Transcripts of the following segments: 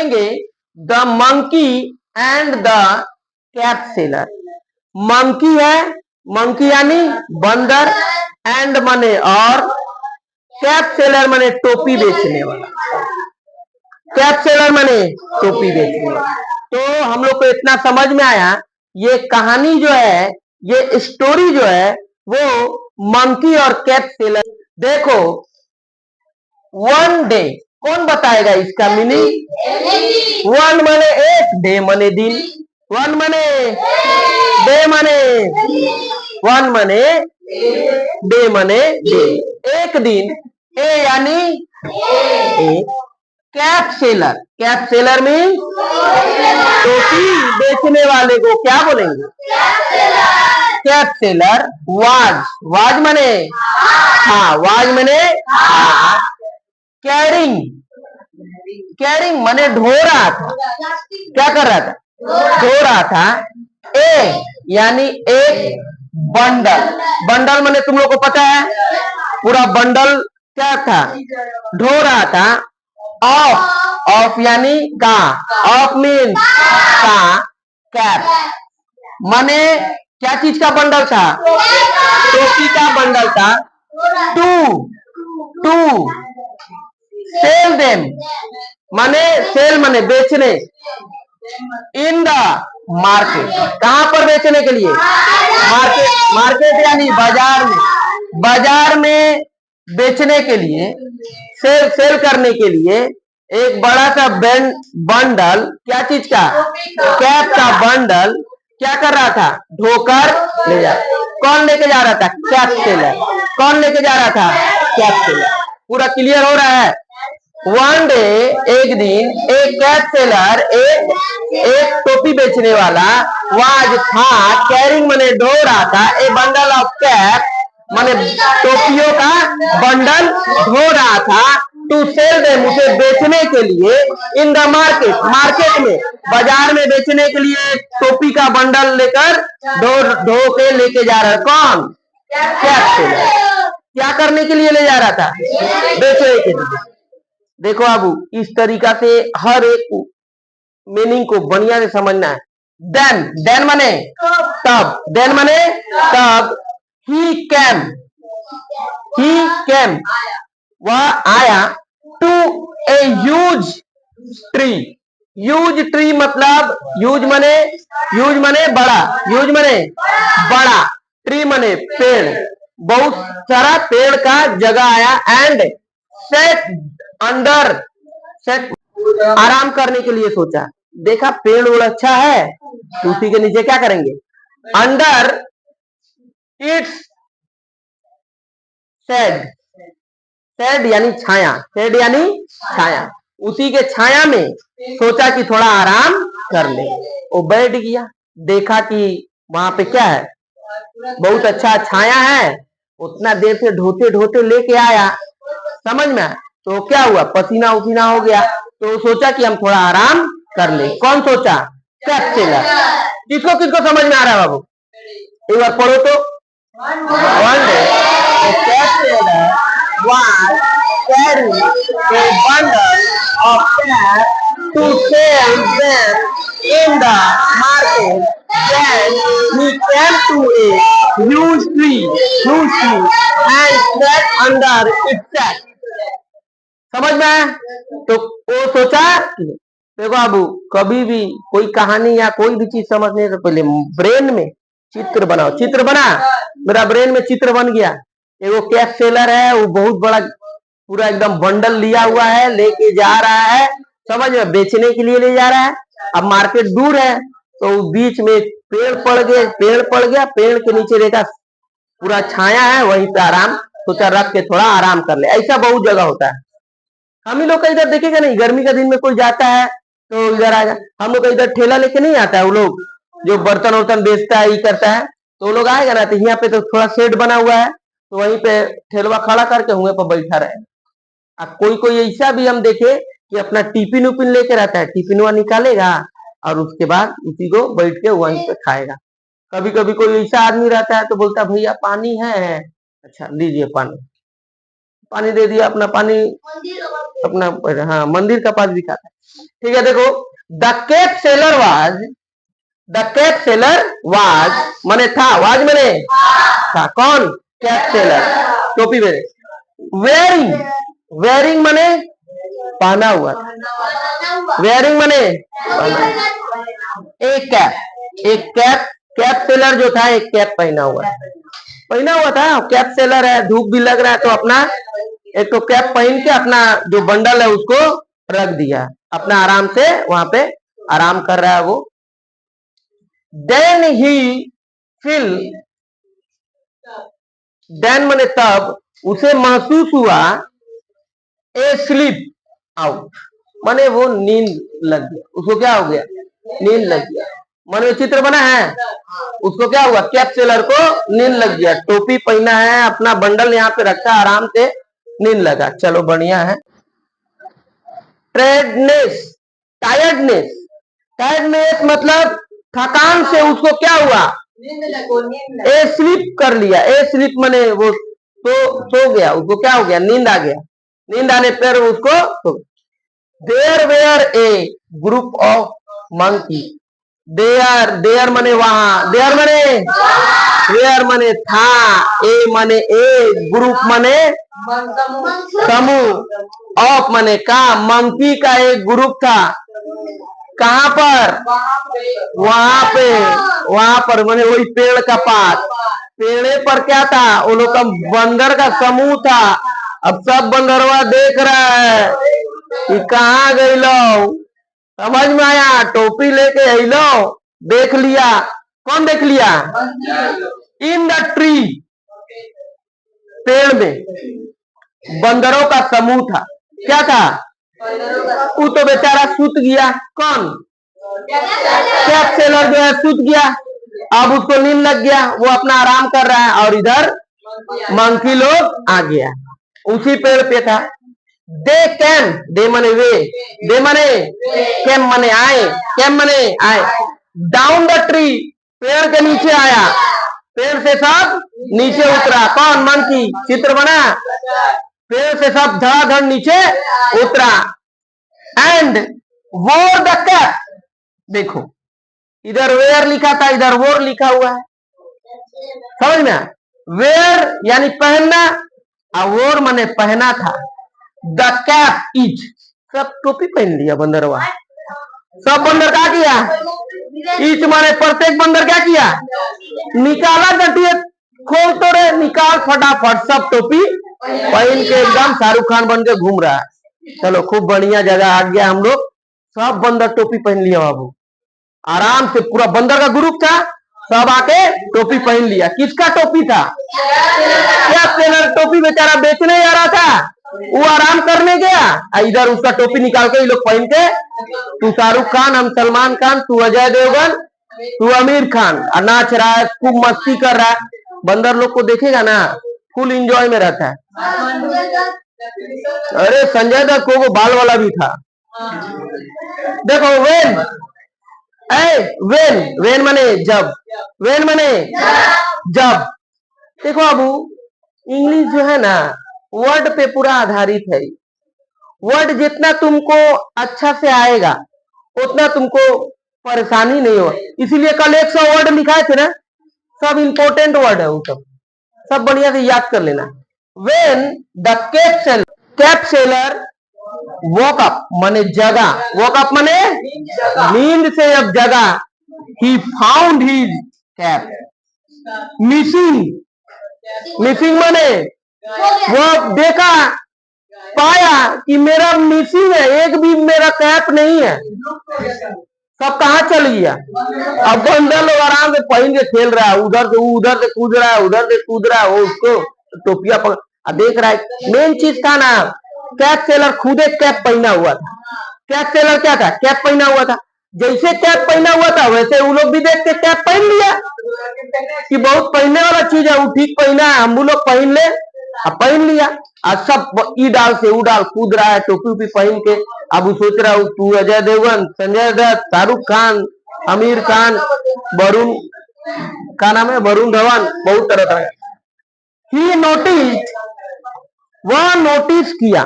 पढ़ेंगे the monkey and the cap seller. Monkey है, monkey यानी बंदर, एंड माने और, कैप सेलर माने टोपी बेचने वाला। कैप सेलर माने टोपी बेचने वाला। तो हम लोग को इतना समझ में आया, ये कहानी जो है, ये स्टोरी जो है वो मंकी और कैप सेलर। देखो, वन डे, कौन बताएगा इसका मीनिंग? वन माने एक, डे माने दिन। वन माने डे माने, वन माने डे माने डे, एक दिन। ए यानी एक। Cap seller, cap seller mean टोपी बेचने वाले को क्या बोलेंगे? Cap seller. वाज, वाज माने हाँ, वाज माने हाँ। कैरिंग, कैरिंग माने ढो रहा था। क्या कर रहा था? ढो रहा था। ए यानी एक बंडल, बंडल माने तुम लोग को पता है पूरा बंडल क्या था? ढो रहा था। ऑफ, ऑफ यानी का, ऑफ मीन का। कैप माने क्या चीज का बंडल था? टोपी का बंडल था। टू, टू सेल देम माने, सेल माने बेचने। इन द मार्केट, कहां पर बेचने के लिए? मार्केट, मार्केट यानी बाजार में, बाजार में बेचने के लिए, सेल, सेल करने के लिए। एक बड़ा सा बंडल, क्या चीज का? कैप का बंडल क्या कर रहा था? ढोकर ले जा। कौन लेके जा रहा था? Cap seller. कौन लेके जा रहा था? Cap seller. पूरा क्लियर हो रहा है? वन डे, एक दिन, एक कैप सेलर, एक टोपी बेचने वाला, वाज था, कैरिंग माने ढो रहा था, ए बंडल ऑफ कैप माने टोपियों का बंडल ढो रहा था। टू सेल देम, उसे बेचने के लिए। इन द मार्केट, मार्केट में, बाजार में बेचने के लिए टोपी का बंडल लेकर ढो के लेके जा रहा है। कौन? Cap seller. क्या करने के लिए ले जा रहा था? बेचने के लिए। देखो बाबू, इस तरीका से हर एक मीनिंग को बढ़िया से समझना है। देन, देन माने तब, देन माने तब। ही कैम, ही कैम वह आया। To a huge tree, huge tree मतलब, ह्यूज माने बड़ा, ह्यूज माने बड़ा, ट्री माने पेड़, बहुत सारा पेड़ का जगह आया। एंड सेट अंडर, सेट आराम करने के लिए सोचा। देखा पेड़ और अच्छा है तो उसी के नीचे क्या करेंगे? अंडर इट्स शेड, शेड यानी छाया, शेड यानी छाया, उसी के छाया में सोचा कि थोड़ा आराम कर ले। वो बैठ गया, देखा कि वहां पे क्या है? बहुत अच्छा छाया है। उतना देर से ढोते ढोते लेके आया, समझ में? तो क्या हुआ? पसीना उसीना हो गया। तो सोचा कि हम थोड़ा आराम कर ले। कौन सोचा? Cap seller. किसको किसको समझ में आ रहा है बाबू? एक बार पढ़ो तो। One day cap seller was carrying a bundle of caps to sell them in the market. Then he came to a huge tree, and sat under its shade. समझ में आया? तो वो सोचा, देखो बाबू, कभी भी कोई कहानी या कोई भी चीज समझने से पहले ब्रेन में चित्र बनाओ। चित्र बना, मेरा ब्रेन में चित्र बन गया। वो कैप सेलर है, वो बहुत बड़ा पूरा एकदम बंडल लिया हुआ है, लेके जा रहा है, समझ में? बेचने के लिए ले जा रहा है। अब मार्केट दूर है तो बीच में पेड़ पड़ गए, पेड़ पड़ गया, पेड़ के नीचे देखा पूरा छाया है, वहीं पे आराम सोचा रख के थोड़ा आराम कर ले। ऐसा बहुत जगह होता है। हम ही लोग का इधर देखेगा नहीं, गर्मी का दिन में कोई जाता है तो इधर आएगा। हम लोग का इधर ठेला लेके नहीं आता है, वो लोग जो बर्तन वर्तन बेचता है, ये करता है, तो वो लोग आएगा ना, तो यहाँ पे तो थोड़ा शेड बना हुआ है, तो वहीं पे ठेलवा खड़ा करके हुए पर बैठा रहे। कोई कोई ऐसा भी हम देखे कि अपना टिफिन उपिन लेके रहता है, टिफिनवा निकालेगा और उसके बाद उसी को बैठ के वहीं पे खाएगा। कभी कभी कोई ऐसा आदमी रहता है तो बोलता है भैया पानी है, अच्छा लीजिए पानी, पानी दे दिया, अपना पानी अपना, हाँ मंदिर का पास भी खाता है। ठीक है, देखो द कैप सेलर वाज मने था, वाज मने था, कौन? कैप सेलर, टोपी मेरे। वेयरिंग, वेयरिंग मने पहना हुआ, वेयरिंग मने एक कैप, एक कैप, कैप सेलर जो था एक कैप पहना हुआ था। कैप सेलर है, धूप भी लग रहा है तो अपना एक तो कैप पहन के अपना जो बंडल है उसको रख दिया, अपना आराम से वहां पे आराम कर रहा है वो। देन ही फील, देन मने तब उसे महसूस हुआ, ए स्लीप आउट माने वो नींद लग गया, उसको क्या हो गया? नींद लग गया। माने चित्र बना है, उसको क्या हुआ? कैप सेलर को नींद लग गया, टोपी पहना है, अपना बंडल यहाँ पे रखा, आराम से नींद लगा। चलो बढ़िया है। ट्रेडनेस, टायर्डनेस, टायर्डनेस मतलब थकान से उसको क्या हुआ? ए स्लीप कर लिया, ए स्लीप माने वो सो गया, उसको क्या हो गया? नींद आ गया। नींद आने पर उसको there were a group of monkey, there मने वहां, देयर मने वेयर मने था, ए मने ए, ग्रुप मने समूह, ऑफ मने का, मंकी का एक ग्रुप था। कहां पर? वहां पर मने वही पेड़ का पास, पेड़े पर क्या था? वो लोग का बंदर का समूह था। अब सब बंदरवा देख रहा है कि कहाँ गई लो, समझ में आया? टोपी लेके अलो, देख लिया। कौन देख लिया? इन द ट्री, पेड़ में बंदरों का समूह था। क्या था? वो तो बेचारा सूत गया। कौन? कैप सेलर जो है सूत गया, अब उसको नींद लग गया, वो अपना आराम कर रहा है, और इधर मंकी लोग आ गया, उसी पेड़ पे था। दे कैम, दे मने वे, दे मने कैम मने आए, कैम मने आए, डाउन द ट्री, पेड़ के नीचे आया, पेड़ से सब नीचे उतरा। कौन? मंकी। चित्र बना, पेड़ से सब धड़ाधड़ नीचे उतरा। एंड वोर द कैप, देखो इधर वेयर लिखा था, इधर वोर लिखा हुआ है, समझ में? वेयर यानी पहनना, और वोर मने पहना था। द कैप इच, सब टोपी पहन लिया बंदरवा, सब बंदर क्या किया? इच माने प्रत्येक बंदर क्या किया? निकाला गठिया, खोल तो रे, निकाल फटाफट, सब टोपी पहन के एकदम शाहरुख खान बन के घूम रहा है। चलो खूब बढ़िया जगह आ गया हम लोग, सब बंदर टोपी पहन लिया बाबू, आराम से पूरा बंदर का ग्रुप था, सब आके टोपी पहन लिया। किसका टोपी था? क्या सेलर टोपी बेचारा बेचने जा रहा था, वो आराम करने गया, इधर उसका टोपी निकाल के ये लोग पहन के, तू शाहरुख खान, हम सलमान खान, तू अजय देवगन, तू आमिर खान, और नाच रहा है, खूब मस्ती कर रहा है। बंदर लोग को देखेगा ना, फुल एंजॉय में रहता है। अरे संजय दत्त को वो बाल वाला भी था। देखो वेन, वेन, वेन मने जब, वेन मने जब। देखो अबू इंग्लिश जो है ना, वर्ड पे पूरा आधारित है। वर्ड जितना तुमको अच्छा से आएगा उतना तुमको परेशानी नहीं हो, इसीलिए कल 100 वर्ड लिखाए थे ना, सब इंपॉर्टेंट वर्ड है, वो सब बढ़िया से याद कर लेना। When the cap seller woke up माने जगा, वोक अप माने नींद से अब जगा, he found his cap missing, missing माने वो देखा, पाया कि मेरा मिसिंग है, एक भी मेरा कैप नहीं है, सब कहाँ चल गया? अब बंदर लोग आराम से पहन के खेल रहा है, उधर से कूद रहा है, उधर से कूद रहा है, वो उसको टोपिया पकड़ देख रहा है। मेन चीज था ना, कैप सेलर खुद एक कैप पहना हुआ था। कैप सेलर क्या था? कैप पहना हुआ था, जैसे कैप पहना हुआ था वैसे वो लोग भी देख के कैप पहन लिया कि बहुत पहनने वाला चीज है, वो ठीक पहना है, हम लोग पहन ले, अब पहन लिया। आज सब ई डाल से ऊ डाल कूद रहा है, टोपी उपी पहन के। अब वो सोच रहा हूँ तू अजय देवगन, संजय दत्त, शाहरुख खान, आमिर खान, वरुण, का नाम है, वरुण धवन, बहुत तरह तरह। ही नोटिस, वह नोटिस किया,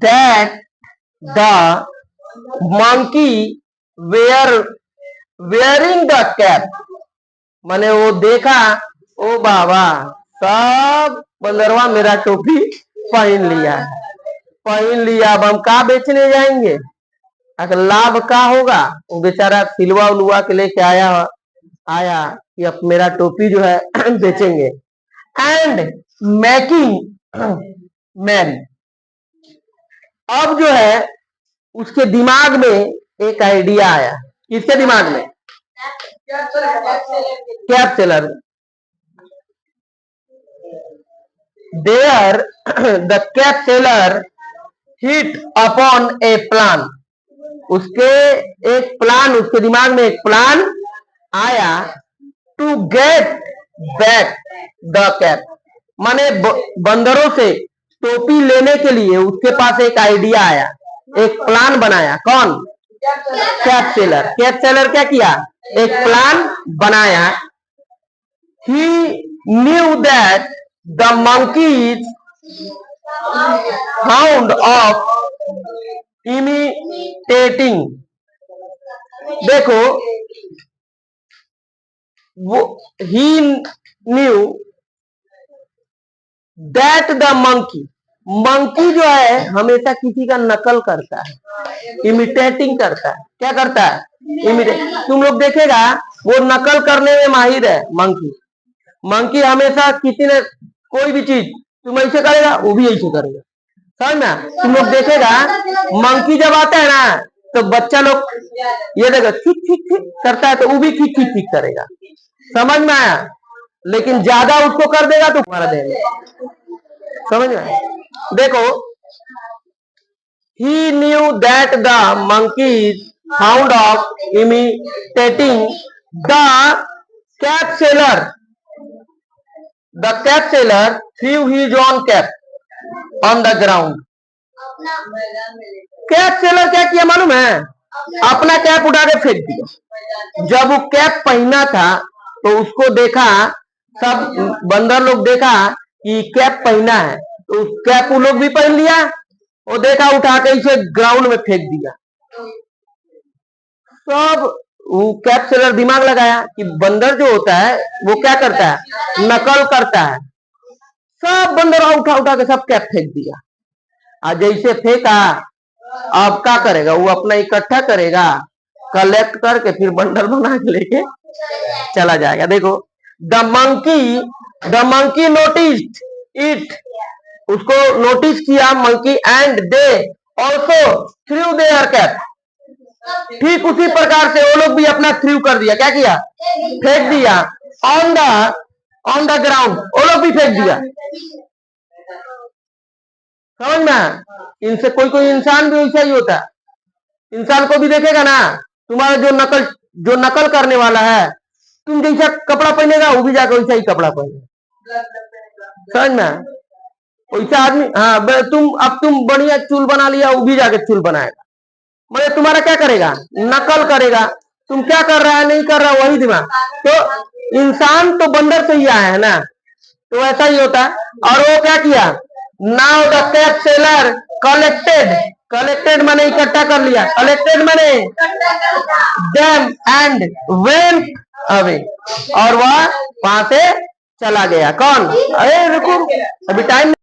that the monkey wearing the cap, माने वो देखा, ओ बाबा सब बंदरवा मेरा टोपी पहन लिया है, पहन लिया। अब हम का बेचने जाएंगे, अगर लाभ का होगा, वो बेचारा सिलवा उलवा के लेके आया कि अब मेरा टोपी जो है बेचेंगे। एंड मेकिंग मैरी, अब जो है उसके दिमाग में एक आइडिया आया। किसके दिमाग में? Cap seller. There the cap seller hit upon a plan, उसके एक प्लान, उसके दिमाग में एक प्लान आया to get back the cap, माने बंदरों से टोपी लेने के लिए उसके पास एक आइडिया आया, एक प्लान बनाया। कौन? Cap seller. कैप सेलर क्या किया? एक प्लान बनाया। He knew that the monkeys found of imitating, देखो वो he knew that the monkey, monkey जो है हमेशा किसी का नकल करता है, इमिटेटिंग करता है। क्या करता है? इमिटेट। तुम लोग देखेगा वो नकल करने में माहिर है मंकी। मंकी हमेशा किसी ने कोई भी चीज तुम ऐसे करेगा, वो भी ऐसे करेगा, समझ में? तुम लोग देखेगा मंकी जब आता है ना, तो बच्चा लोग ये देखो ठीक ठीक ठीक करता है, तो वो भी ठीक ठीक ठीक करेगा, समझ में आया? लेकिन ज्यादा उसको कर देगा तो तुम्हारा देगा, समझ में? देखो, he knew that the monkeys found of imitating the cap seller, the cap seller threw his own cap on the ground। Cap seller क्या किया मालूम है? अपना कैप उठा के फेंक दिया। जब वो कैप पहना था तो उसको देखा, सब बंदर लोग देखा कि कैप पहना है, तो कैप वो लोग भी पहन लिया। वो देखा, उठा के इसे ग्राउंड में फेंक दिया। सब वो कैप सेलर दिमाग लगाया कि बंदर जो होता है वो क्या करता है? नकल करता है। सब बंदर उठा उठा के सब कैप फेंक दिया। आज जैसे फेंका, अब क्या करेगा? वो अपना इकट्ठा करेगा, कलेक्ट करके फिर बंडल बना के लेके चला जाएगा। देखो, द मंकी नोटिस्ड इट, उसको नोटिस किया monkey, and they also through their cap, ठीक उसी प्रकार से वो लोग भी अपना थ्रू कर दिया। क्या किया? फेंक दिया। ऑन द ग्राउंड, वो लोग भी फेंक दिया। समझ में? इनसे कोई कोई इंसान भी वैसा ही होता है। इंसान को भी देखेगा ना, तुम्हारा जो नकल करने वाला है, तुम जैसा कपड़ा पहनेगा वो भी जाकर वैसा ही कपड़ा पहनेगा, समझ में? वैसा आदमी, हाँ, तुम बढ़िया चूल बना लिया, वो भी जाके चूल बनाएगा। मतलब तुम्हारा क्या करेगा? नकल करेगा। तुम क्या कर रहा है नहीं कर रहा, वही दिमाग। तो इंसान तो बंदर से ही आया है ना, तो ऐसा ही होता है। और वो क्या किया? Now the cap seller collected माने इकट्ठा कर लिया, कलेक्टेड माने देम एंड वेंट अवे, और वह वहां से चला गया। कौन? अरे रुको, अभी टाइम